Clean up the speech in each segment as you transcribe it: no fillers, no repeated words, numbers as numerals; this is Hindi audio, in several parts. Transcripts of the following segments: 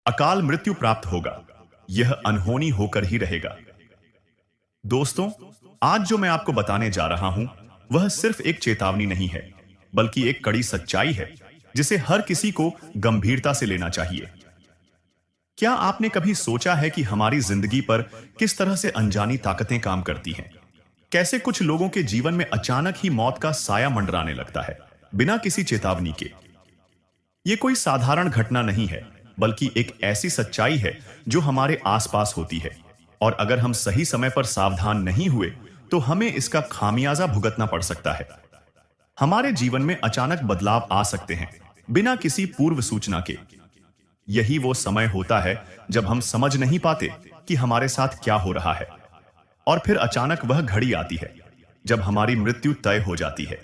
अकाल मृत्यु प्राप्त होगा। यह अनहोनी होकर ही रहेगा। दोस्तों, आज जो मैं आपको बताने जा रहा हूं, वह सिर्फ एक चेतावनी नहीं है, बल्कि एक कड़ी सच्चाई है, जिसे हर किसी को गंभीरता से लेना चाहिए। क्या आपने कभी सोचा है कि हमारी जिंदगी पर किस तरह से अनजानी ताकतें काम करती हैं? कैसे कुछ लोगों के जीवन में अचानक ही मौत का साया मंडराने लगता है, बिना किसी चेतावनी के। ये कोई साधारण घटना नहीं है, बल्कि एक ऐसी सच्चाई है जो हमारे आसपास होती है, और अगर हम सही समय पर सावधान नहीं हुए, तो हमें इसका खामियाजा भुगतना पड़ सकता है। हमारे जीवन में अचानक बदलाव आ सकते हैं, बिना किसी पूर्व सूचना के। यही वो समय होता है जब हम समझ नहीं पाते कि हमारे साथ क्या हो रहा है, और फिर अचानक वह घड़ी आती है जब हमारी मृत्यु तय हो जाती है।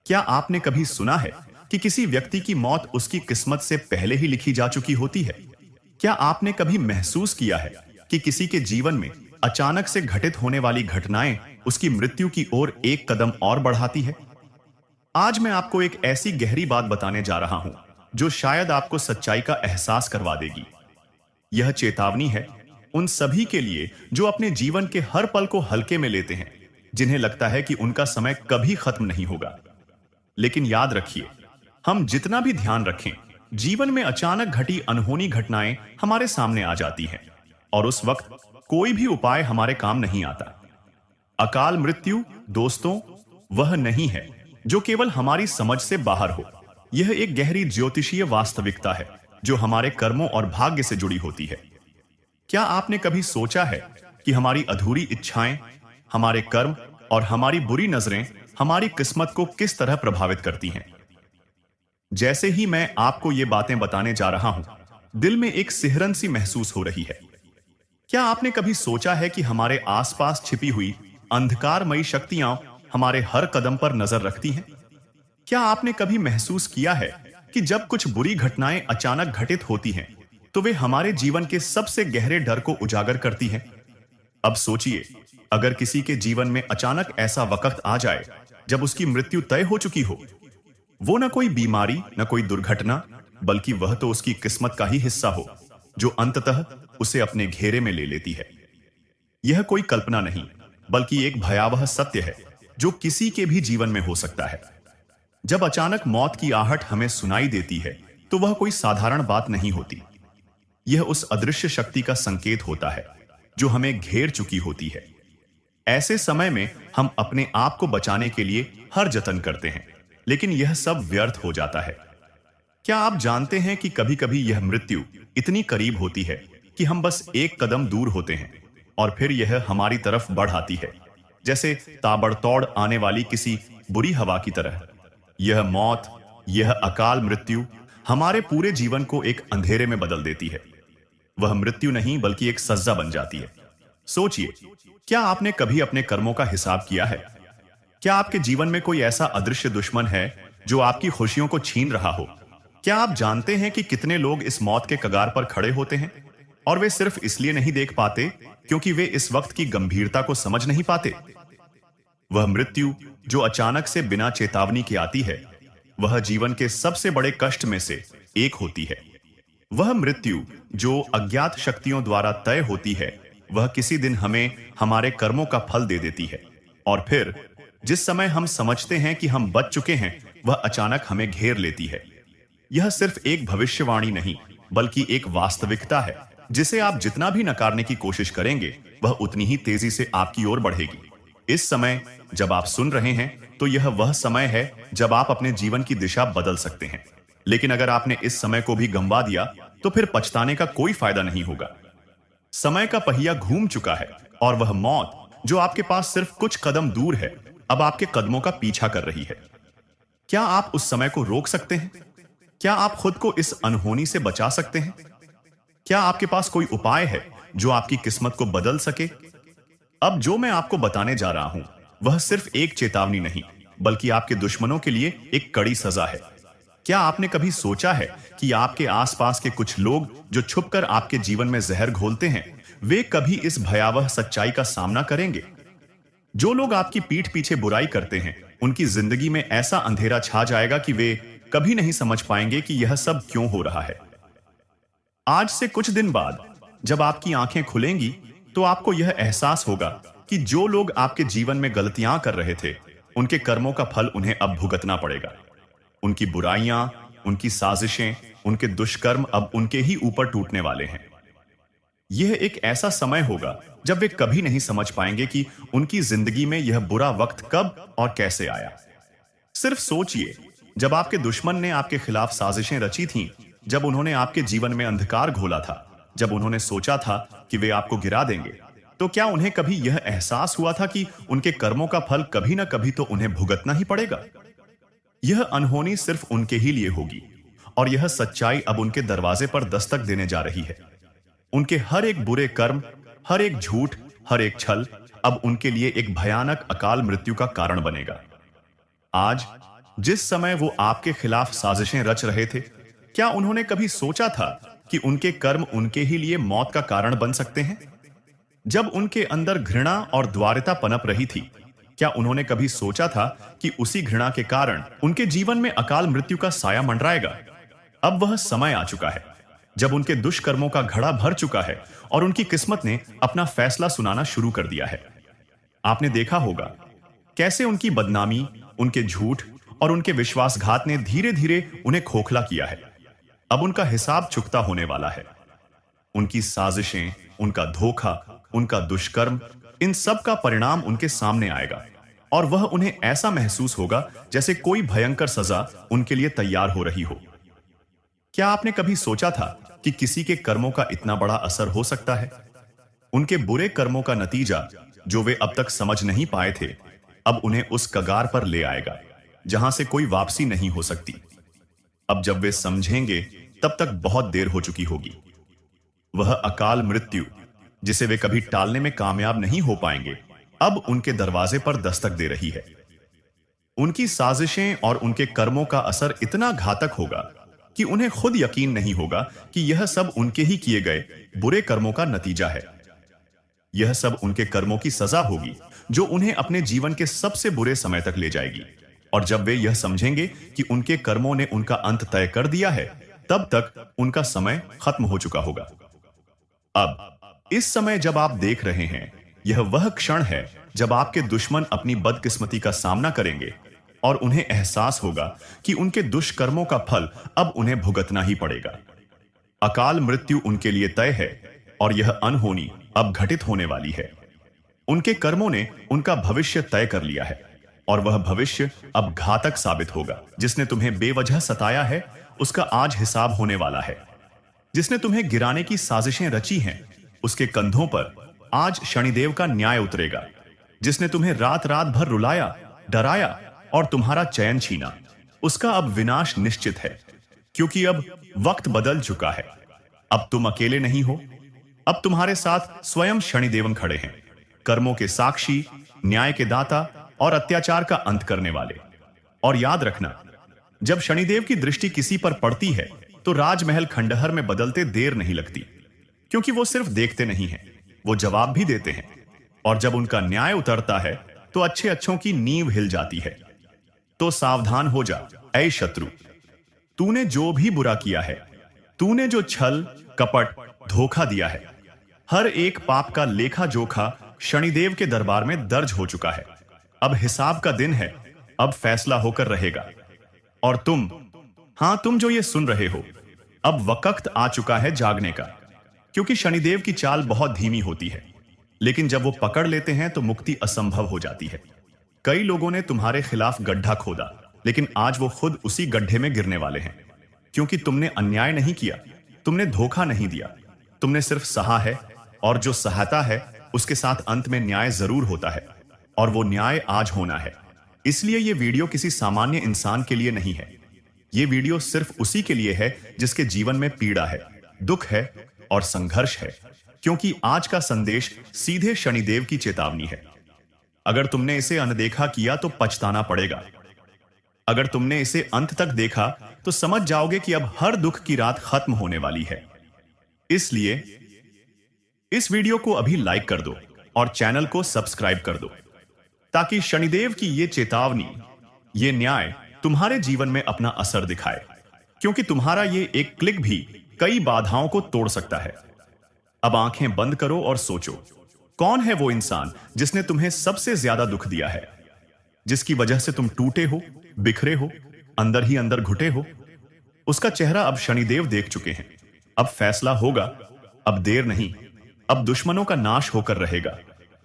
क्या आपने कभी सुना है कि किसी व्यक्ति की मौत उसकी किस्मत से पहले ही लिखी जा चुकी होती है? क्या आपने कभी महसूस किया है कि किसी के जीवन में अचानक से घटित होने वाली घटनाएं उसकी मृत्यु की ओर एक कदम और बढ़ाती है? आज मैं आपको एक ऐसी गहरी बात बताने जा रहा हूं, जो शायद आपको सच्चाई का एहसास करवा देगी। यह चेतावनी है उन सभी के लिए जो अपने जीवन के हर पल को हल्के में लेते हैं, जिन्हें लगता है कि उनका समय कभी खत्म नहीं होगा। लेकिन याद रखिए, हम जितना भी ध्यान रखें, जीवन में अचानक घटी अनहोनी घटनाएं हमारे सामने आ जाती हैं, और उस वक्त कोई भी उपाय हमारे काम नहीं आता। अकाल मृत्यु, दोस्तों, वह नहीं है जो केवल हमारी समझ से बाहर हो। यह एक गहरी ज्योतिषीय वास्तविकता है जो हमारे कर्मों और भाग्य से जुड़ी होती है। क्या आपने कभी सोचा है कि हमारी अधूरी इच्छाएं, हमारे कर्म और हमारी बुरी नजरें हमारी किस्मत को किस तरह प्रभावित करती हैं? जैसे ही मैं आपको ये बातें बताने जा रहा हूं, दिल में एक सिहरन सी महसूस हो रही है। क्या आपने कभी सोचा है कि हमारे आसपास छिपी हुई अंधकारमयी शक्तियां हमारे हर कदम पर नजर रखती हैं? क्या आपने कभी महसूस किया है कि जब कुछ बुरी घटनाएं अचानक घटित होती हैं, तो वे हमारे जीवन के सबसे गहरे डर को उजागर करती हैं? अब सोचिए, अगर किसी के जीवन में अचानक ऐसा वक्त आ जाए जब उसकी मृत्यु तय हो चुकी हो, वो न कोई बीमारी, न कोई दुर्घटना, बल्कि वह तो उसकी किस्मत का ही हिस्सा हो, जो अंततः उसे अपने घेरे में ले लेती है। यह कोई कल्पना नहीं, बल्कि एक भयावह सत्य है जो किसी के भी जीवन में हो सकता है। जब अचानक मौत की आहट हमें सुनाई देती है, तो वह कोई साधारण बात नहीं होती। यह उस अदृश्य शक्ति का संकेत होता है जो हमें घेर चुकी होती है। ऐसे समय में हम अपने आप को बचाने के लिए हर जतन करते हैं, लेकिन यह सब व्यर्थ हो जाता है। क्या आप जानते हैं कि कभी-कभी यह मृत्यु इतनी करीब होती है कि हम बस एक कदम दूर होते हैं, और फिर यह हमारी तरफ बढ़ आती है, जैसे ताबड़तोड़ आने वाली किसी बुरी हवा की तरह। यह मौत, यह अकाल मृत्यु हमारे पूरे जीवन को एक अंधेरे में बदल देती है। वह मृत्यु नहीं, बल्कि एक सज्जा बन जाती है। सोचिए, क्या आपने कभी अपने कर्मों का हिसाब किया है? क्या आपके जीवन में कोई ऐसा अदृश्य दुश्मन है जो आपकी खुशियों को छीन रहा हो? क्या आप जानते हैं कि कितने लोग इस मौत के कगार पर खड़े होते हैं, और वे सिर्फ इसलिए नहीं देख पाते क्योंकि वे इस वक्त की गंभीरता को समझ नहीं पाते? वह मृत्यु जो अचानक से बिना चेतावनी के आती है, वह जीवन के सबसे बड़े कष्ट में से एक होती है। वह मृत्यु जो अज्ञात शक्तियों द्वारा तय होती है, वह किसी दिन हमें हमारे कर्मों का फल दे देती है, और फिर जिस समय हम समझते हैं कि हम बच चुके हैं, वह अचानक हमें घेर लेती है। यह सिर्फ एक भविष्यवाणी नहीं, बल्कि एक वास्तविकता है जिसे आप जितना भी नकारने की कोशिश करेंगे, वह उतनी ही तेजी से आपकी ओर बढ़ेगी। इस समय जब आप सुन रहे हैं, तो यह वह समय है जब आप अपने जीवन की दिशा बदल सकते हैं। लेकिन अगर आपने इस समय को भी गंवा दिया, तो फिर पछताने का कोई फायदा नहीं होगा। समय का पहिया घूम चुका है, और वह मौत जो आपके पास सिर्फ कुछ कदम दूर है, अब आपके कदमों का पीछा कर रही है। क्या आप उस समय को रोक सकते हैं? क्या आप खुद को इस अनहोनी से बचा सकते हैं? क्या आपके पास कोई उपाय है जो आपकी किस्मत को बदल सके? अब जो मैं आपको बताने जा रहा हूं, वह सिर्फ एक चेतावनी नहीं, बल्कि आपके दुश्मनों के लिए एक कड़ी सजा है। क्या आपने कभी सोचा है कि आपके आसपास के कुछ लोग जो छुपकर आपके जीवन में जहर घोलते हैं, वे कभी इस भयावह सच्चाई का सामना करेंगे? जो लोग आपकी पीठ पीछे बुराई करते हैं, उनकी जिंदगी में ऐसा अंधेरा छा जाएगा कि वे कभी नहीं समझ पाएंगे कि यह सब क्यों हो रहा है। आज से कुछ दिन बाद जब आपकी आंखें खुलेंगी तो आपको यह एहसास होगा कि जो लोग आपके जीवन में गलतियां कर रहे थे, उनके कर्मों का फल उन्हें अब भुगतना पड़ेगा। उनकी बुराइयां, उनकी साजिशें, उनके दुष्कर्म अब उनके ही ऊपर टूटने वाले हैं। यह एक ऐसा समय होगा जब वे कभी नहीं समझ पाएंगे कि उनकी जिंदगी में यह बुरा वक्त कब और कैसे आया। सिर्फ सोचिए, जब आपके दुश्मन ने आपके खिलाफ साजिशें रची थीं, जब उन्होंने आपके जीवन में अंधकार घोला था, जब उन्होंने सोचा था कि वे आपको गिरा देंगे, तो क्या उन्हें कभी यह एहसास हुआ था कि उनके कर्मों का फल कभी ना कभी तो उन्हें भुगतना ही पड़ेगा? यह अनहोनी सिर्फ उनके ही लिए होगी, और यह सच्चाई अब उनके दरवाजे पर दस्तक देने जा रही है। उनके हर एक बुरे कर्म, हर एक झूठ, हर एक छल अब उनके लिए एक भयानक अकाल मृत्यु का कारण बनेगा। आज जिस समय वो आपके खिलाफ साजिशें रच रहे थे, क्या उन्होंने कभी सोचा था कि उनके कर्म उनके ही लिए मौत का कारण बन सकते हैं? जब उनके अंदर घृणा और द्वारिता पनप रही थी, क्या उन्होंने कभी सोचा था कि उसी घृणा के कारण उनके जीवन में अकाल मृत्यु का साया मंडराएगा? अब वह समय आ चुका है जब उनके दुष्कर्मों का घड़ा भर चुका है और उनकी किस्मत ने अपना फैसला सुनाना शुरू कर दिया है। आपने देखा होगा कैसे उनकी बदनामी, उनके झूठ और उनके विश्वासघात ने धीरे धीरे उन्हें खोखला किया है। अब उनका हिसाब चुकता होने वाला है। उनकी साजिशें, उनका धोखा, उनका दुष्कर्म, इन सब का परिणाम उनके सामने आएगा और वह उन्हें ऐसा महसूस होगा जैसे कोई भयंकर सजा उनके लिए तैयार हो रही हो। क्या आपने कभी सोचा था कि किसी के कर्मों का इतना बड़ा असर हो सकता है? उनके बुरे कर्मों का नतीजा जो वे अब तक समझ नहीं पाए थे, अब उन्हें उस कगार पर ले आएगा जहां से कोई वापसी नहीं हो सकती। अब जब वे समझेंगे, तब तक बहुत देर हो चुकी होगी। वह अकाल मृत्यु जिसे वे कभी टालने में कामयाब नहीं हो पाएंगे, अब उनके दरवाजे पर दस्तक दे रही है। उनकी साजिशें और उनके कर्मों का असर इतना घातक होगा कि उन्हें खुद यकीन नहीं होगा कि यह सब उनके ही किए गए बुरे कर्मों का नतीजा है। यह सब उनके कर्मों की सजा होगी जो उन्हें अपने जीवन के सबसे बुरे समय तक ले जाएगी। और जब वे यह समझेंगे कि उनके कर्मों ने उनका अंत तय कर दिया है, तब तक उनका समय खत्म हो चुका होगा। अब इस समय जब आप देख रहे हैं, यह वह क्षण है जब आपके दुश्मन अपनी बदकिस्मती का सामना करेंगे और उन्हें एहसास होगा कि उनके दुष्कर्मों का फल अब उन्हें भुगतना ही पड़ेगा। अकाल मृत्यु उनके लिए तय है और यह अनहोनी अब घटित होने वाली है। उनके कर्मों ने उनका भविष्य तय कर लिया है और वह भविष्य अब घातक साबित होगा। जिसने तुम्हें बेवजह सताया है, उसका आज हिसाब होने वाला है। जिसने तुम्हें गिराने की साजिशें रची हैं, उसके कंधों पर आज शनिदेव का न्याय उतरेगा। जिसने तुम्हें रात रात भर रुलाया, डराया और तुम्हारा चैन छीना, उसका अब विनाश निश्चित है, क्योंकि अब वक्त बदल चुका है। अब तुम अकेले नहीं हो, अब तुम्हारे साथ स्वयं शनिदेवन खड़े हैं, कर्मों के साक्षी, न्याय के दाता और अत्याचार का अंत करने वाले। और याद रखना, जब शनिदेव की दृष्टि किसी पर पड़ती है तो राजमहल खंडहर में बदलते देर नहीं लगती, क्योंकि वो सिर्फ देखते नहीं हैं, वो जवाब भी देते हैं। और जब उनका न्याय उतरता है तो अच्छे अच्छों की नींव हिल जाती है। तो सावधान हो जा ऐ शत्रु, तूने जो भी बुरा किया है, तूने जो छल, कपट, धोखा दिया है, हर एक पाप का लेखा जोखा शनिदेव के दरबार में दर्ज हो चुका है। अब हिसाब का दिन है, अब फैसला होकर रहेगा। और तुम, हां तुम जो ये सुन रहे हो, अब वक्त आ चुका है जागने का, क्योंकि शनिदेव की चाल बहुत धीमी होती है, लेकिन जब वो पकड़ लेते हैं तो मुक्ति असंभव हो जाती है। कई लोगों ने तुम्हारे खिलाफ गड्ढा खोदा, लेकिन आज वो खुद उसी गड्ढे में गिरने वाले हैं, क्योंकि तुमने अन्याय नहीं किया, तुमने धोखा नहीं दिया, तुमने सिर्फ सहा है। और जो सहाता है उसके साथ अंत में न्याय जरूर होता है, और वो न्याय आज होना है। इसलिए ये वीडियो किसी सामान्य इंसान के लिए नहीं है। ये वीडियो सिर्फ उसी के लिए है जिसके जीवन में पीड़ा है, दुख है और संघर्ष है, क्योंकि आज का संदेश सीधे शनिदेव की चेतावनी है। अगर तुमने इसे अनदेखा किया तो पछताना पड़ेगा। अगर तुमने इसे अंत तक देखा तो समझ जाओगे कि अब हर दुख की रात खत्म होने वाली है। इसलिए इस वीडियो को अभी लाइक कर दो और चैनल को सब्सक्राइब कर दो, ताकि शनिदेव की ये चेतावनी, ये न्याय तुम्हारे जीवन में अपना असर दिखाए, क्योंकि तुम्हारा ये एक क्लिक भी कई बाधाओं को तोड़ सकता है। अब आंखें बंद करो और सोचो, कौन है वो इंसान जिसने तुम्हें सबसे ज्यादा दुख दिया है, जिसकी वजह से तुम टूटे हो, बिखरे हो, अंदर ही अंदर घुटे हो। उसका चेहरा अब शनिदेव देख चुके हैं। अब फैसला होगा, अब देर नहीं। अब दुश्मनों का नाश होकर रहेगा।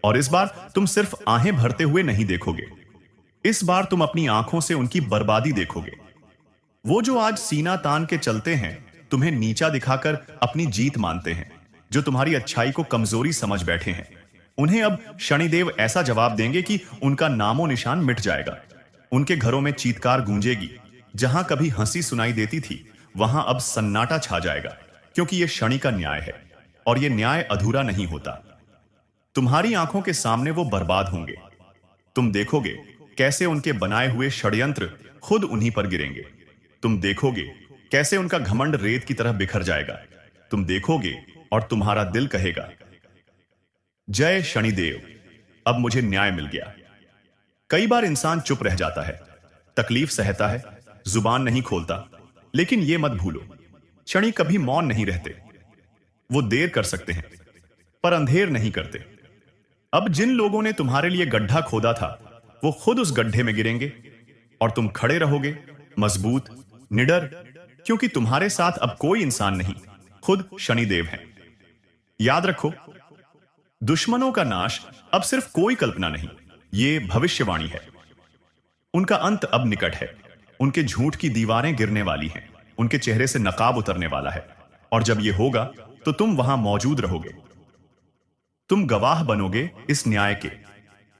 और इस बार तुम सिर्फ आहें भरते हुए नहीं देखोगे, इस बार तुम अपनी आंखों से उनकी बर्बादी देखोगे। वो जो आज सीना तान के चलते हैं, तुम्हें नीचा दिखाकर अपनी जीत मानते हैं, जो तुम्हारी अच्छाई को कमजोरी समझ बैठे हैं, उन्हें अब शनिदेव ऐसा जवाब देंगे कि उनका नामो निशान मिट जाएगा। उनके घरों में चीत्कार गूंजेगी। जहां कभी हंसी सुनाई देती थी, वहां अब सन्नाटा छा जाएगा, क्योंकि यह शनि का न्याय है और यह न्याय अधूरा नहीं होता। तुम्हारी आंखों के सामने वो बर्बाद होंगे। तुम देखोगे कैसे उनके बनाए हुए षड्यंत्र खुद उन्हीं पर गिरेंगे। तुम देखोगे कैसे उनका घमंड रेत की तरह बिखर जाएगा। तुम देखोगे और तुम्हारा दिल कहेगा, जय शनिदेव, अब मुझे न्याय मिल गया। कई बार इंसान चुप रह जाता है, तकलीफ सहता है, जुबान नहीं खोलता, लेकिन यह मत भूलो, शनि कभी मौन नहीं रहते। वो देर कर सकते हैं, पर अंधेर नहीं करते। अब जिन लोगों ने तुम्हारे लिए गड्ढा खोदा था, वो खुद उस गड्ढे में गिरेंगे और तुम खड़े रहोगे, मजबूत, निडर, क्योंकि तुम्हारे साथ अब कोई इंसान नहीं, खुद शनिदेव हैं। याद रखो, दुश्मनों का नाश अब सिर्फ कोई कल्पना नहीं, ये भविष्यवाणी है। उनका अंत अब निकट है। उनके झूठ की दीवारें गिरने वाली हैं, उनके चेहरे से नकाब उतरने वाला है। और जब यह होगा तो तुम वहां मौजूद रहोगे। तुम गवाह बनोगे इस न्याय के।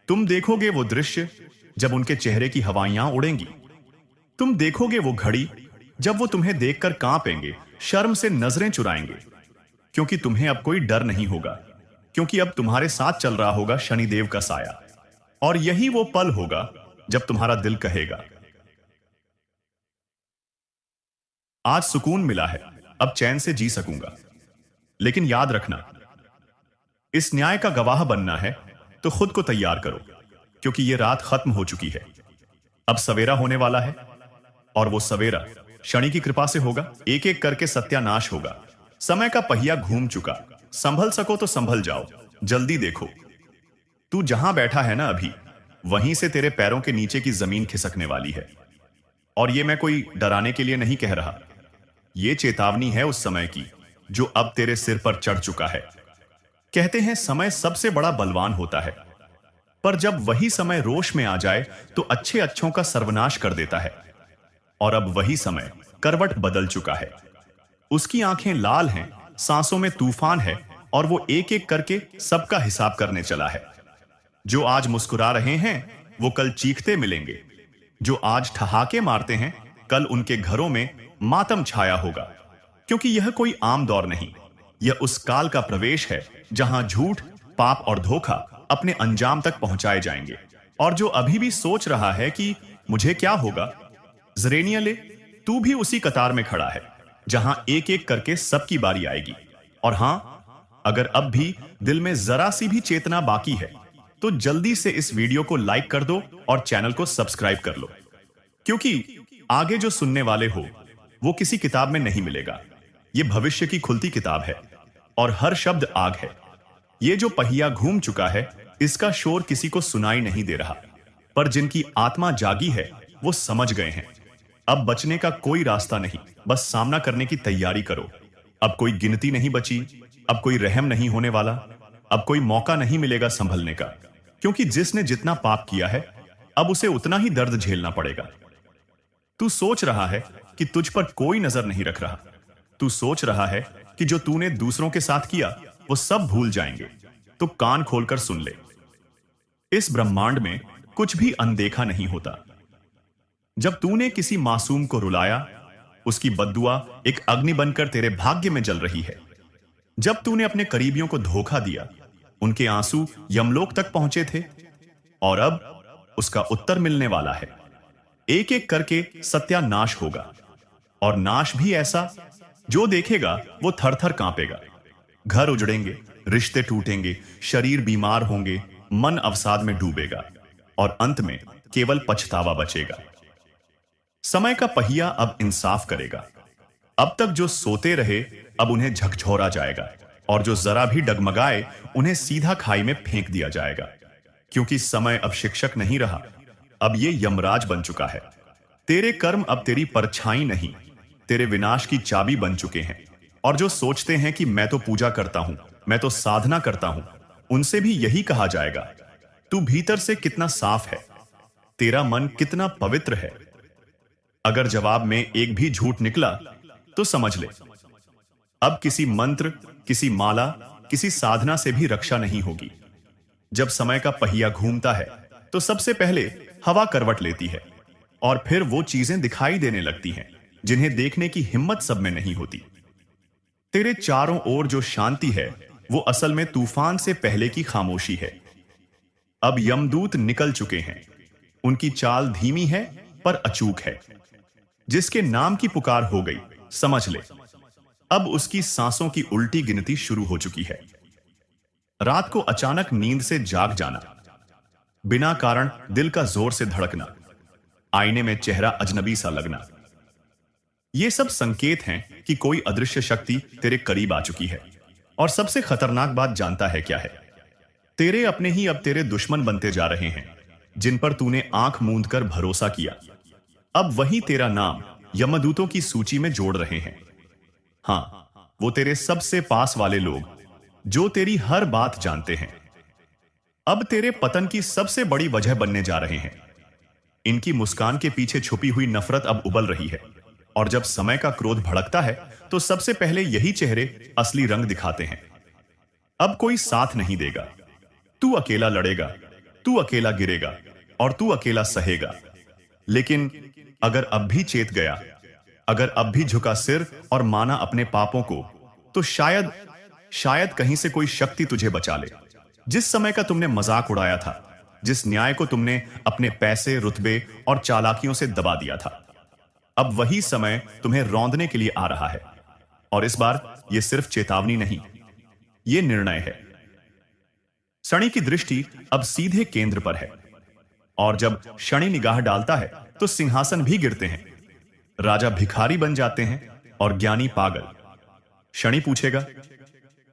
तुम देखोगे वो दृश्य जब उनके चेहरे की हवाइयां उड़ेंगी। तुम देखोगे वो घड़ी जब वो तुम्हें देखकर कांपेंगे, शर्म से नजरें चुराएंगे, क्योंकि तुम्हें अब कोई डर नहीं होगा, क्योंकि अब तुम्हारे साथ चल रहा होगा शनिदेव का साया। और यही वो पल होगा जब तुम्हारा दिल कहेगा, आज सुकून मिला है, अब चैन से जी सकूंगा। लेकिन याद रखना, इस न्याय का गवाह बनना है तो खुद को तैयार करो, क्योंकि यह रात खत्म हो चुकी है। अब सवेरा होने वाला है, और वो सवेरा शनि की कृपा से होगा। एक एक करके सत्यानाश होगा। समय का पहिया घूम चुका। संभल सको तो संभल जाओ, जल्दी देखो। तू जहां बैठा है ना अभी, वहीं से तेरे पैरों के नीचे की जमीन खिसकने वाली है। और ये मैं कोई डराने के लिए नहीं कह रहा, ये चेतावनी है उस समय की जो अब तेरे सिर पर चढ़ चुका है। कहते हैं समय सबसे बड़ा बलवान होता है, पर जब वही समय रोष में आ जाए तो अच्छे अच्छों का सर्वनाश कर देता है। और अब वही समय करवट बदल चुका है। उसकी आंखें लाल हैं, सांसों में तूफान है, और वो एक एक करके सबका हिसाब करने चला है। जो आज मुस्कुरा रहे हैं वो कल चीखते मिलेंगे। जो आज ठहाके मारते हैं, कल उनके घरों में मातम छाया होगा। क्योंकि यह कोई आम दौर नहीं, यह उस काल का प्रवेश है जहां झूठ, पाप और धोखा अपने अंजाम तक पहुंचाए जाएंगे। और जो अभी भी सोच रहा है कि मुझे क्या होगा, जरेनिया ले, तू भी उसी कतार में खड़ा है जहां एक एक करके सबकी बारी आएगी। और हां, अगर अब भी दिल में जरा सी भी चेतना बाकी है तो जल्दी से इस वीडियो को लाइक कर दो और चैनल को सब्सक्राइब कर लो, क्योंकि आगे जो सुनने वाले हो वो किसी किताब में नहीं मिलेगा। यह भविष्य की खुलती किताब है और हर शब्द आग है। ये जो पहिया घूम चुका है, इसका शोर किसी को सुनाई नहीं दे रहा, पर जिनकी आत्मा जागी है वो समझ गए हैं। अब बचने का कोई रास्ता नहीं, बस सामना करने की तैयारी करो। अब कोई गिनती नहीं बची, अब कोई रहम नहीं होने वाला, अब कोई मौका नहीं मिलेगा संभलने का, क्योंकि जिसने जितना पाप किया है अब उसे उतना ही दर्द झेलना पड़ेगा। तू सोच रहा है कि तुझ पर कोई नजर नहीं रख रहा। तू सोच रहा है कि जो तूने दूसरों के साथ किया वो सब भूल जाएंगे, तो कान खोलकर सुन ले। इस ब्रह्मांड में कुछ भी अनदेखा नहीं होता। जब तूने किसी मासूम को रुलाया, उसकी बद्दुआ एक अग्नि बनकर तेरे भाग्य में जल रही है। जब तूने अपने करीबियों को धोखा दिया, उनके आंसू यमलोक तक पहुंचे थे, और अब उसका उत्तर मिलने वाला है। एक एक करके सत्यानाश होगा, और नाश भी ऐसा जो देखेगा वो थर थर कांपेगा। घर उजड़ेंगे, रिश्ते टूटेंगे, शरीर बीमार होंगे, मन अवसाद में डूबेगा, और अंत में केवल पछतावा बचेगा। समय का पहिया अब इंसाफ करेगा। अब तक जो सोते रहे अब उन्हें झकझोरा जाएगा, और जो जरा भी डगमगाए उन्हें सीधा खाई में फेंक दिया जाएगा। क्योंकि समय अब शिक्षक नहीं रहा, अब ये यमराज बन चुका है। तेरे कर्म अब तेरी परछाई नहीं, तेरे विनाश की चाबी बन चुके हैं। और जो सोचते हैं कि मैं तो पूजा करता हूं, मैं तो साधना करता हूं, उनसे भी यही कहा जाएगा, तू भीतर से कितना साफ है, तेरा मन कितना पवित्र है। अगर जवाब में एक भी झूठ निकला तो समझ ले, अब किसी मंत्र, किसी माला, किसी साधना से भी रक्षा नहीं होगी। जब समय का पहिया घूमता है तो सबसे पहले हवा करवट लेती है, और फिर वो चीजें दिखाई देने लगती हैं जिन्हें देखने की हिम्मत सब में नहीं होती। तेरे चारों ओर जो शांति है वो असल में तूफान से पहले की खामोशी है। अब यमदूत निकल चुके हैं, उनकी चाल धीमी है पर अचूक है। जिसके नाम की पुकार हो गई, समझ ले अब उसकी सांसों की उल्टी गिनती शुरू हो चुकी है। रात को अचानक नींद से जाग जाना, बिना कारण दिल का जोर से धड़कना, आईने में चेहरा अजनबी सा लगना, ये सब संकेत हैं कि कोई अदृश्य शक्ति तेरे करीब आ चुकी है। और सबसे खतरनाक बात जानता है क्या है? तेरे अपने ही अब तेरे दुश्मन बनते जा रहे हैं, जिन पर तूने आंख मूंद कर भरोसा किया। अब वही तेरा नाम यमदूतों की सूची में जोड़ रहे हैं। हां, वो तेरे सबसे पास वाले लोग जो तेरी हर बात जानते हैं, अब तेरे पतन की सबसे बड़ी वजह बनने जा रहे हैं। इनकी मुस्कान के पीछे छुपी हुई नफरत अब उबल रही है, और जब समय का क्रोध भड़कता है तो सबसे पहले यही चेहरे असली रंग दिखाते हैं। अब कोई साथ नहीं देगा, तू अकेला लड़ेगा, तू अकेला गिरेगा, और तू अकेला सहेगा। लेकिन अगर अब भी चेत गया, अगर अब भी झुका सिर और माना अपने पापों को, तो शायद कहीं से कोई शक्ति तुझे बचा ले। जिस समय का तुमने मजाक उड़ाया था, जिस न्याय को तुमने अपने पैसे, रुतबे और चालाकियों से दबा दिया था, अब वही समय तुम्हें रौंदने के लिए आ रहा है। और इस बार यह सिर्फ चेतावनी नहीं, यह निर्णय है। शनि की दृष्टि अब सीधे केंद्र पर है, और जब शनि निगाह डालता है तो सिंहासन भी गिरते हैं, राजा भिखारी बन जाते हैं और ज्ञानी पागल। शनि पूछेगा,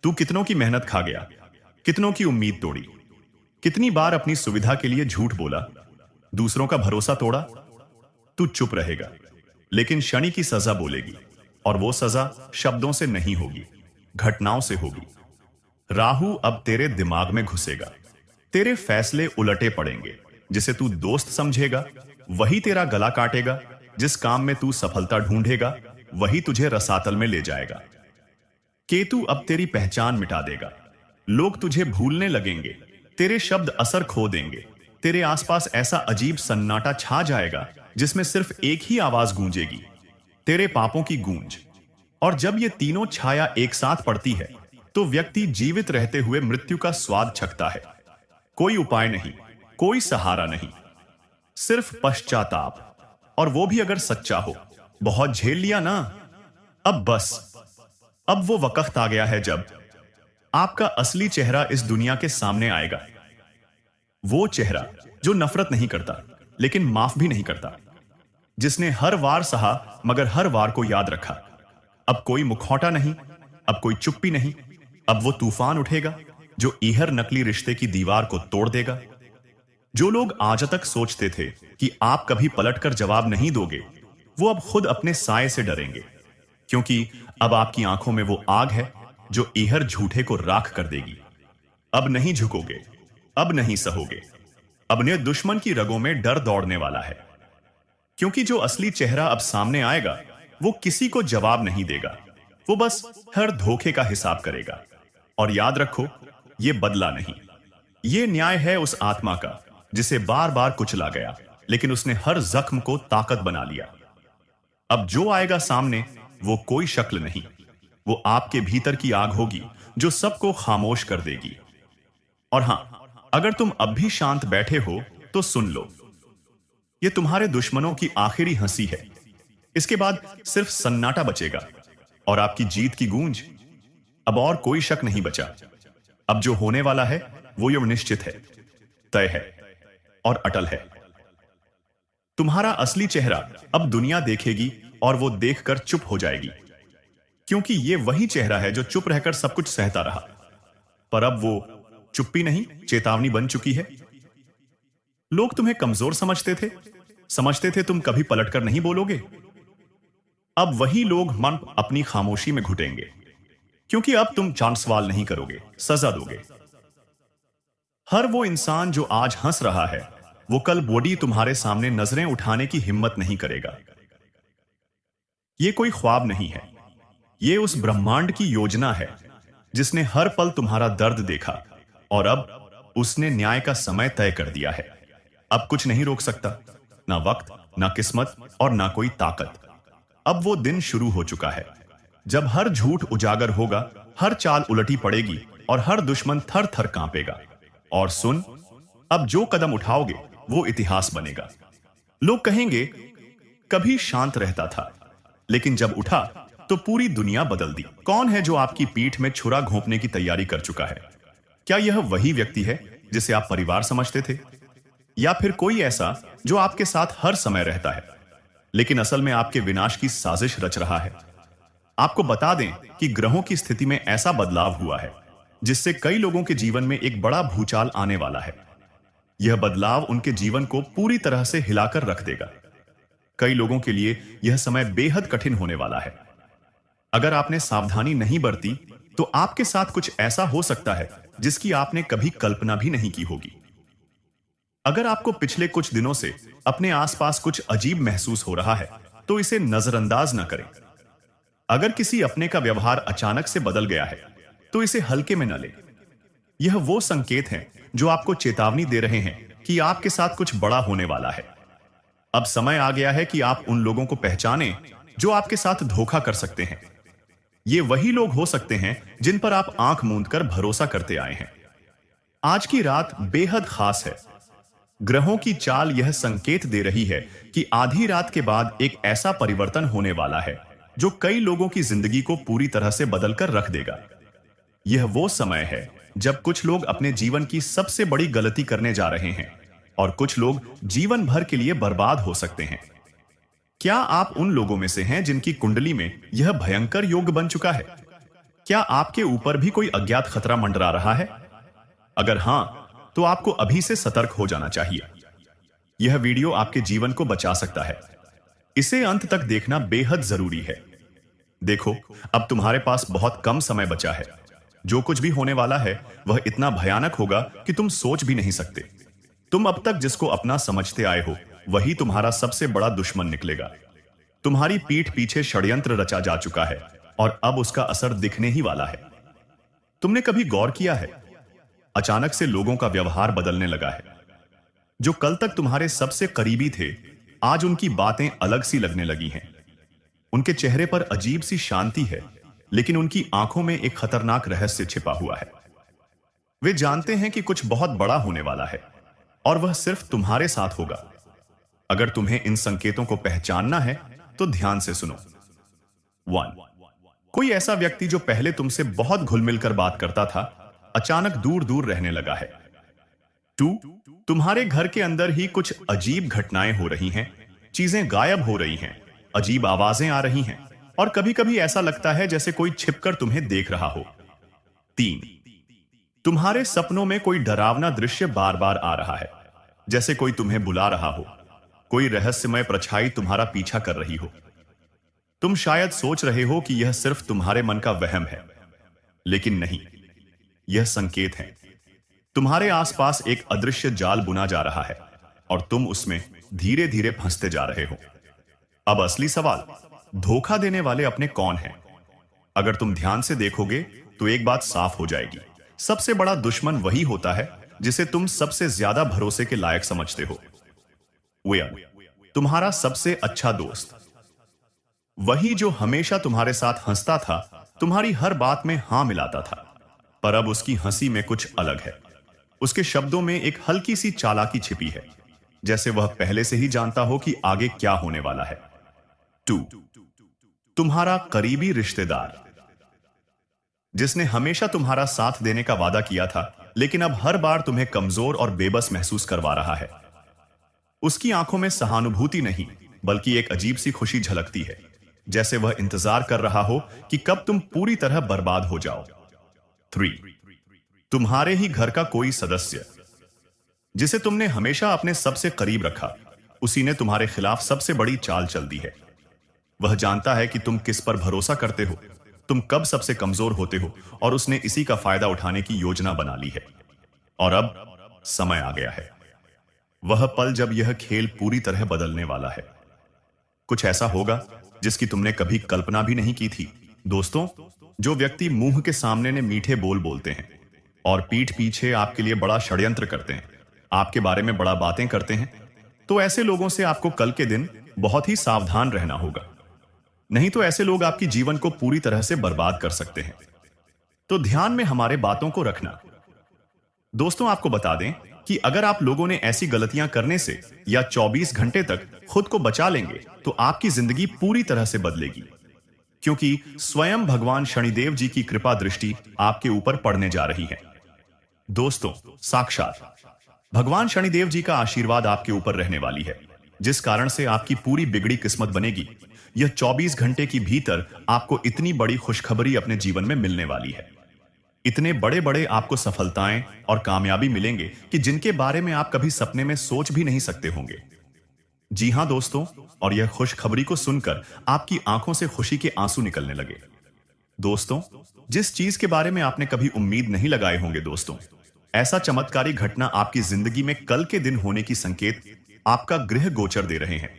तू कितनों की मेहनत खा गया, कितनों की उम्मीद तोड़ी, कितनी बार अपनी सुविधा के लिए झूठ बोला, दूसरों का भरोसा तोड़ा। तू चुप रहेगा, लेकिन शनि की सजा बोलेगी, और वो सजा शब्दों से नहीं होगी, घटनाओं से होगी। राहु अब तेरे दिमाग में घुसेगा, तेरे फैसले उलटे पड़ेंगे। जिसे तू दोस्त समझेगा वही तेरा गला काटेगा, जिस काम में तू सफलता ढूंढेगा वही तुझे रसातल में ले जाएगा। केतु अब तेरी पहचान मिटा देगा, लोग तुझे भूलने लगेंगे, तेरे शब्द असर खो देंगे, तेरे आसपास ऐसा अजीब सन्नाटा छा जाएगा जिसमें सिर्फ एक ही आवाज गूंजेगी, तेरे पापों की गूंज। और जब ये तीनों छाया एक साथ पड़ती है तो व्यक्ति जीवित रहते हुए मृत्यु का स्वाद छकता है। कोई उपाय नहीं, कोई सहारा नहीं, सिर्फ पश्चाताप, और वो भी अगर सच्चा हो। बहुत झेल लिया ना, अब बस, अब वो वक्त आ गया है जब आपका असली चेहरा इस दुनिया के सामने आएगा। वो चेहरा जो नफरत नहीं करता लेकिन माफ भी नहीं करता, जिसने हर वार सहा मगर हर वार को याद रखा। अब कोई मुखौटा नहीं, अब कोई चुप्पी नहीं, अब वो तूफान उठेगा जो ईहर नकली रिश्ते की दीवार को तोड़ देगा। जो लोग आज तक सोचते थे कि आप कभी पलटकर जवाब नहीं दोगे, वो अब खुद अपने साए से डरेंगे, क्योंकि अब आपकी आंखों में वो आग है जो ईहर झूठे को राख कर देगी। अब नहीं झुकोगे, अब नहीं सहोगे, अब ने दुश्मन की रगों में डर दौड़ने वाला है। क्योंकि जो असली चेहरा अब सामने आएगा वो किसी को जवाब नहीं देगा, वो बस हर धोखे का हिसाब करेगा। और याद रखो, ये बदला नहीं, ये न्याय है उस आत्मा का जिसे बार बार कुचला गया, लेकिन उसने हर जख्म को ताकत बना लिया। अब जो आएगा सामने वो कोई शक्ल नहीं, वो आपके भीतर की आग होगी जो सबको खामोश कर देगी। और हां, अगर तुम अब भी शांत बैठे हो तो सुन लो, ये तुम्हारे दुश्मनों की आखिरी हंसी है। इसके बाद सिर्फ सन्नाटा बचेगा और आपकी जीत की गूंज। अब और कोई शक नहीं बचा, अब जो होने वाला है वो ये निश्चित है, तय है और अटल है। तुम्हारा असली चेहरा अब दुनिया देखेगी और वो देखकर चुप हो जाएगी, क्योंकि ये वही चेहरा है जो चुप रहकर सब कुछ सहता रहा। पर अब वो चुप्पी नहीं, चेतावनी बन चुकी है। लोग तुम्हें कमजोर समझते थे तुम कभी पलटकर नहीं बोलोगे। अब वही लोग मन अपनी खामोशी में घुटेंगे, क्योंकि अब तुम जान सवाल नहीं करोगे, सजा दोगे। हर वो इंसान जो आज हंस रहा है, वो कल बॉडी तुम्हारे सामने नजरें उठाने की हिम्मत नहीं करेगा। ये कोई ख्वाब नहीं है, ये उस ब्रह्मांड की योजना है जिसने हर पल तुम्हारा दर्द देखा और अब उसने न्याय का समय तय कर दिया है। अब कुछ नहीं रोक सकता, ना वक्त, ना किस्मत और ना कोई ताकत। अब वो दिन शुरू हो चुका है जब हर झूठ उजागर होगा, हर चाल उलटी पड़ेगी और हर दुश्मन थर थर कांपेगा। और सुन, अब जो कदम उठाओगे वो इतिहास बनेगा। लोग कहेंगे कभी शांत रहता था, लेकिन जब उठा तो पूरी दुनिया बदल दी। कौन है जो आपकी पीठ में छुरा घोंपने की तैयारी कर चुका है? क्या यह वही व्यक्ति है जिसे आप परिवार समझते थे, या फिर कोई ऐसा जो आपके साथ हर समय रहता है लेकिन असल में आपके विनाश की साजिश रच रहा है? आपको बता दें कि ग्रहों की स्थिति में ऐसा बदलाव हुआ है जिससे कई लोगों के जीवन में एक बड़ा भूचाल आने वाला है। यह बदलाव उनके जीवन को पूरी तरह से हिलाकर रख देगा। कई लोगों के लिए यह समय बेहद कठिन होने वाला है। अगर आपने सावधानी नहीं बरती तो आपके साथ कुछ ऐसा हो सकता है जिसकी आपने कभी कल्पना भी नहीं की होगी। अगर आपको पिछले कुछ दिनों से अपने आसपास कुछ अजीब महसूस हो रहा है तो इसे नजरअंदाज न करें। अगर किसी अपने का व्यवहार अचानक से बदल गया है तो इसे हल्के में न लें। यह वो संकेत हैं जो आपको चेतावनी दे रहे हैं कि आपके साथ कुछ बड़ा होने वाला है। अब समय आ गया है कि आप उन लोगों को पहचानें जो आपके साथ धोखा कर सकते हैं। ये वही लोग हो सकते हैं जिन पर आप आंख मूंद कर भरोसा करते आए हैं। आज की रात बेहद खास है। ग्रहों की चाल यह संकेत दे रही है कि आधी रात के बाद एक ऐसा परिवर्तन होने वाला है जो कई लोगों की जिंदगी को पूरी तरह से बदलकर रख देगा। यह वो समय है जब कुछ लोग अपने जीवन की सबसे बड़ी गलती करने जा रहे हैं और कुछ लोग जीवन भर के लिए बर्बाद हो सकते हैं। क्या आप उन लोगों में से हैं जिनकी कुंडली में यह भयंकर योग बन चुका है? क्या आपके ऊपर भी कोई अज्ञात खतरा मंडरा रहा है? अगर हां, तो आपको अभी से सतर्क हो जाना चाहिए। यह वीडियो आपके जीवन को बचा सकता है। इसे अंत तक देखना बेहद जरूरी है। देखो, अब तुम्हारे पास बहुत कम समय बचा है। जो कुछ भी होने वाला है वह इतना भयानक होगा कि तुम सोच भी नहीं सकते। तुम अब तक जिसको अपना समझते आए हो वही तुम्हारा सबसे बड़ा दुश्मन निकलेगा। तुम्हारी पीठ पीछे षड्यंत्र रचा जा चुका है और अब उसका असर दिखने ही वाला है। तुमने कभी गौर किया है, अचानक से लोगों का व्यवहार बदलने लगा है। जो कल तक तुम्हारे सबसे करीबी थे, आज उनकी बातें अलग सी लगने लगी हैं। उनके चेहरे पर अजीब सी शांति है, लेकिन उनकी आंखों में एक खतरनाक रहस्य छिपा हुआ है। वे जानते हैं कि कुछ बहुत बड़ा होने वाला है और वह सिर्फ तुम्हारे साथ होगा। अगर तुम्हें इन संकेतों को पहचानना है तो ध्यान से सुनो। 1. कोई ऐसा व्यक्ति जो पहले तुमसे बहुत घुल मिलकर बात करता था, अचानक दूर दूर रहने लगा है। 2. तुम्हारे घर के अंदर ही कुछ अजीब घटनाएं हो रही हैं, चीजें गायब हो रही हैं, अजीब आवाजें आ रही हैं और कभी कभी ऐसा लगता है जैसे कोई छिपकर तुम्हें देख रहा हो। 3. तुम्हारे सपनों में कोई डरावना दृश्य बार बार आ रहा है, जैसे कोई तुम्हें बुला रहा हो, कोई रहस्यमय परछाई तुम्हारा पीछा कर रही हो। तुम शायद सोच रहे हो कि यह सिर्फ तुम्हारे मन का वहम है, लेकिन नहीं, यह संकेत है। तुम्हारे आसपास एक अदृश्य जाल बुना जा रहा है और तुम उसमें धीरे धीरे फंसते जा रहे हो। अब असली सवाल, धोखा देने वाले अपने कौन हैं? अगर तुम ध्यान से देखोगे तो एक बात साफ हो जाएगी। सबसे बड़ा दुश्मन वही होता है जिसे तुम सबसे ज्यादा भरोसे के लायक समझते हो। तुम्हारा सबसे अच्छा दोस्त, वही जो हमेशा तुम्हारे साथ हंसता था, तुम्हारी हर बात में हां मिलाता था। पर अब उसकी हंसी में कुछ अलग है। उसके शब्दों में एक हल्की सी चालाकी छिपी है, जैसे वह पहले से ही जानता हो कि आगे क्या होने वाला है। 2. तुम्हारा करीबी रिश्तेदार, जिसने हमेशा तुम्हारा साथ देने का वादा किया था, लेकिन अब हर बार तुम्हें कमजोर और बेबस महसूस करवा रहा है। उसकी आंखों में सहानुभूति नहीं, बल्कि एक अजीब सी खुशी झलकती है, जैसे वह इंतजार कर रहा हो कि कब तुम पूरी तरह बर्बाद हो जाओ। 3. तुम्हारे ही घर का कोई सदस्य जिसे तुमने हमेशा अपने सबसे करीब रखा, उसी ने तुम्हारे खिलाफ सबसे बड़ी चाल चल दी है। वह जानता है कि तुम किस पर भरोसा करते हो, तुम कब सबसे कमजोर होते हो, और उसने इसी का फायदा उठाने की योजना बना ली है। और अब समय आ गया है, वह पल जब यह खेल पूरी तरह बदलने वाला है। कुछ ऐसा होगा जिसकी तुमने कभी कल्पना भी नहीं की थी। दोस्तों, जो व्यक्ति मुंह के सामने ने मीठे बोल बोलते हैं और पीठ पीछे आपके लिए बड़ा षड्यंत्र करते हैं, आपके बारे में बड़ा बातें करते हैं, तो ऐसे लोगों से आपको कल के दिन बहुत ही सावधान रहना होगा। नहीं तो ऐसे लोग आपकी जीवन को पूरी तरह से बर्बाद कर सकते हैं। तो ध्यान में हमारे बातों को रखना। दोस्तों, आपको बता दें कि अगर आप लोगों ने ऐसी गलतियां करने से या 24 घंटे तक खुद को बचा लेंगे तो आपकी जिंदगी पूरी तरह से बदलेगी, क्योंकि स्वयं भगवान शनिदेव जी की कृपा दृष्टि आपके ऊपर पड़ने जा रही है। दोस्तों, साक्षात भगवान शनिदेव जी का आशीर्वाद आपके ऊपर रहने वाली है, जिस कारण से आपकी पूरी बिगड़ी किस्मत बनेगी। यह 24 घंटे के भीतर आपको इतनी बड़ी खुशखबरी अपने जीवन में मिलने वाली है। इतने बड़े बड़े आपको सफलताएं और कामयाबी मिलेंगे कि जिनके बारे में आप कभी सपने में सोच भी नहीं सकते होंगे। जी हां दोस्तों, और यह खुशखबरी को सुनकर आपकी आंखों से खुशी के आंसू निकलने लगे। दोस्तों, जिस चीज के बारे में आपने कभी उम्मीद नहीं लगाए होंगे, दोस्तों, ऐसा चमत्कारी घटना आपकी जिंदगी में कल के दिन होने की संकेत आपका गृह गोचर दे रहे हैं।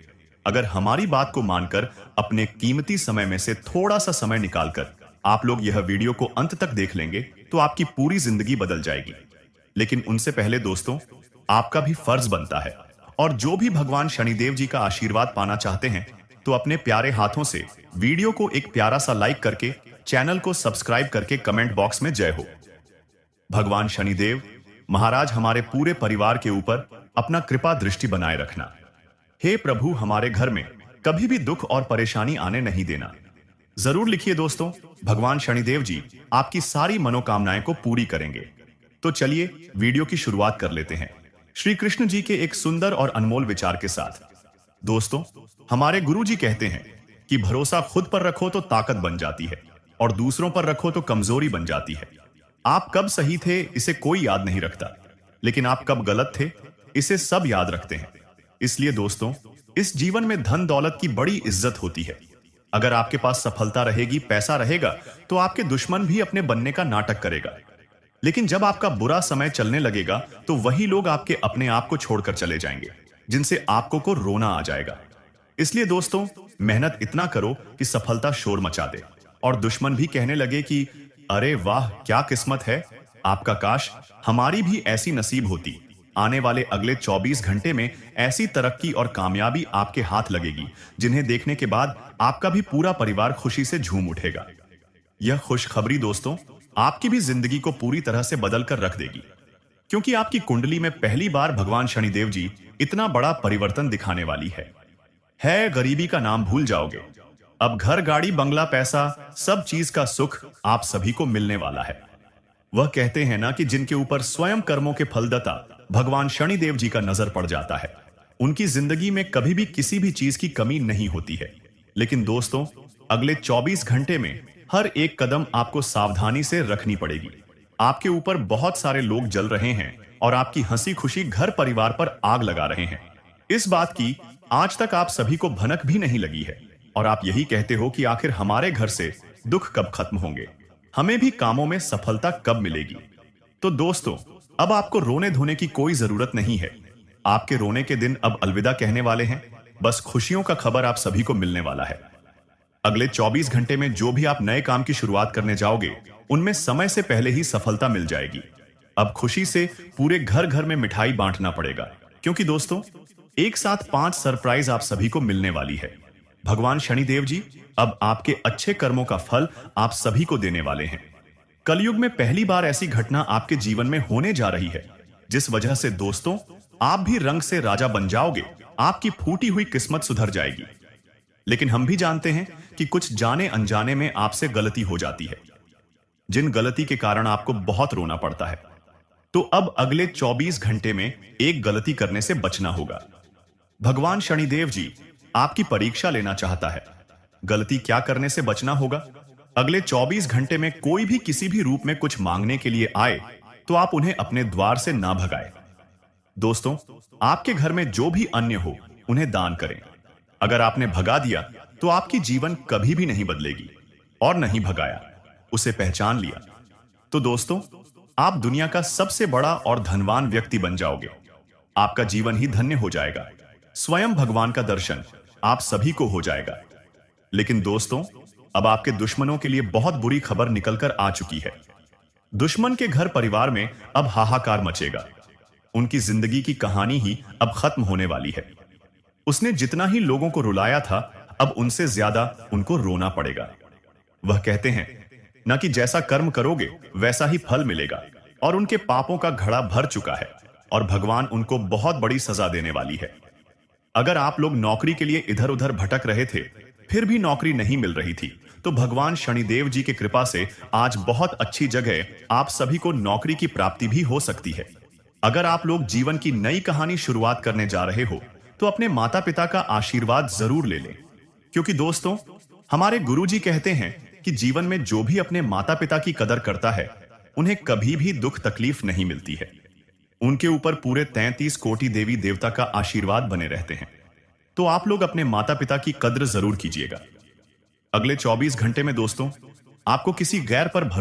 अगर हमारी बात को मानकर अपने कीमती समय में से थोड़ा सा समय निकालकर आप लोग यह वीडियो को अंत तक देख लेंगे तो आपकी पूरी जिंदगी बदल जाएगी। लेकिन उनसे पहले दोस्तों, आपका भी फर्ज बनता है, और जो भी भगवान शनिदेव जी का आशीर्वाद पाना चाहते हैं तो अपने प्यारे हाथों से वीडियो को एक प्यारा सा लाइक करके चैनल को सब्सक्राइब करके कमेंट बॉक्स में जय हो। भगवान शनिदेव महाराज हमारे पूरे परिवार के ऊपर अपना कृपा दृष्टि बनाए रखना। हे प्रभु, हमारे घर में कभी भी दुख और परेशानी आने नहीं देना। जरूर लिखिए दोस्तों, भगवान शनिदेव जी आपकी सारी मनोकामनाएं को पूरी करेंगे। तो चलिए वीडियो की शुरुआत कर लेते हैं श्री कृष्ण जी के एक सुंदर और अनमोल विचार के साथ। दोस्तों, हमारे गुरु जी कहते हैं कि भरोसा खुद पर रखो तो ताकत बन जाती है, और दूसरों पर रखो तो कमजोरी बन जाती है। आप कब सही थे इसे कोई याद नहीं रखता, लेकिन आप कब गलत थे इसे सब याद रखते हैं। इसलिए दोस्तों, इस जीवन में धन दौलत की बड़ी इज्जत होती है। अगर आपके पास सफलता रहेगी, पैसा रहेगा, तो आपके दुश्मन भी अपने बनने का नाटक करेगा। लेकिन जब आपका बुरा समय चलने लगेगा तो वही लोग आपके अपने आप को छोड़कर चले जाएंगे, जिनसे आपको को रोना आ जाएगा। इसलिए दोस्तों, मेहनत इतना करो कि सफलता शोर मचा दे और दुश्मन भी कहने लगे कि अरे वाह, क्या किस्मत है आपका, काश हमारी भी ऐसी नसीब होती। आने वाले अगले 24 घंटे में ऐसी तरक्की और कामयाबी आपके हाथ लगेगी जिन्हें देखने के बाद आपका भी पूरा परिवार खुशी से झूम उठेगा। यह खुशखबरी दोस्तों आपकी भी जिंदगी को पूरी तरह से बदल कर रख देगी, क्योंकि आपकी कुंडली में पहली बार भगवान शनिदेव जी इतना बड़ा परिवर्तन दिखाने वाली है। गरीबी का नाम भूल जाओगे। अब घर, गाड़ी, बंगला, पैसा, सब चीज का सुख आप सभी को मिलने वाला है। वह कहते हैं ना कि जिनके ऊपर स्वयं कर्मों के फलदाता भगवान शनिदेव जी का नजर पड़ जाता है, उनकी जिंदगी में कभी भी किसी भी चीज की कमी नहीं होती है। लेकिन दोस्तों, अगले 24 घंटे में हर एक कदम आपको सावधानी से रखनी पड़ेगी। आपके ऊपर बहुत सारे लोग जल रहे हैं और आपकी हंसी खुशी घर परिवार पर आग लगा रहे हैं। इस बात की आज तक आप सभी को भनक भी नहीं लगी है, और आप यही कहते हो कि आखिर हमारे घर से दुख कब खत्म होंगे, हमें भी कामों में सफलता कब मिलेगी। तो दोस्तों, अब आपको रोने धोने की कोई जरूरत नहीं है। आपके रोने के दिन अब अलविदा कहने वाले हैं। बस खुशियों का खबर आप सभी को मिलने वाला है। अगले 24 घंटे में जो भी आप नए काम की शुरुआत करने जाओगे, उनमें समय से पहले ही सफलता मिल जाएगी। अब खुशी से पूरे घर घर में मिठाई बांटना पड़ेगा, क्योंकि दोस्तों एक साथ 5 सरप्राइज आप सभी को मिलने वाली है। भगवान शनिदेव जी अब आपके अच्छे कर्मों का फल आप सभी को देने वाले हैं। कलयुग में पहली बार ऐसी घटना आपके जीवन में होने जा रही है, जिस वजह से दोस्तों आप भी रंग से राजा बन जाओगे। आपकी फूटी हुई किस्मत सुधर जाएगी। लेकिन हम भी जानते हैं कि कुछ जाने अनजाने में आपसे गलती हो जाती है, जिन गलती के कारण आपको बहुत रोना पड़ता है। तो अब अगले 24 घंटे में एक गलती करने से बचना होगा। भगवान शनिदेव जी आपकी परीक्षा लेना चाहता है। गलती क्या करने से बचना होगा? अगले 24 घंटे में कोई भी किसी भी रूप में कुछ मांगने के लिए आए तो आप उन्हें अपने द्वार से ना भगाएं। दोस्तों, आपके घर में जो भी अन्य हो उन्हें दान करें। अगर आपने भगा दिया तो आपकी जीवन कभी भी नहीं बदलेगी, और नहीं भगाया, उसे पहचान लिया, तो दोस्तों आप दुनिया का सबसे बड़ा और धनवान व्यक्ति बन जाओगे। आपका जीवन ही धन्य हो जाएगा। स्वयं भगवान का दर्शन आप सभी को हो जाएगा। लेकिन दोस्तों, अब आपके दुश्मनों के लिए बहुत बुरी खबर निकलकर आ चुकी है। दुश्मन के घर परिवार में अब हाहाकार मचेगा। उनकी जिंदगी की कहानी ही अब खत्म होने वाली है। उसने जितना ही लोगों को रुलाया था, अब उनसे ज्यादा उनको रोना पड़ेगा। वह कहते हैं न कि जैसा कर्म करोगे वैसा ही फल मिलेगा, और उनके पापों का घड़ा भर चुका है और भगवान उनको बहुत बड़ी सजा देने वाली है। अगर आप लोग नौकरी के लिए इधर उधर भटक रहे थे, फिर भी नौकरी नहीं मिल रही थी, तो भगवान शनिदेव जी की कृपा से आज बहुत अच्छी जगह आप सभी को नौकरी की प्राप्ति भी हो सकती है। अगर आप लोग जीवन की नई कहानी शुरुआत करने जा रहे हो तो अपने माता पिता का आशीर्वाद जरूर ले लें, क्योंकि दोस्तों हमारे गुरुजी कहते हैं कि जीवन में जो भी अपने माता पिता की कदर करता है उन्हें कभी भी दुख तकलीफ नहीं मिलती है। उनके ऊपर पूरे 33 कोटि देवी देवता का आशीर्वाद बने रहते हैं। तो आप लोग अपने माता पिता की कद्र जरूर कीजिएगा। अगले 24 घंटे में दोस्तों आपको किसी गैर पर भरोसा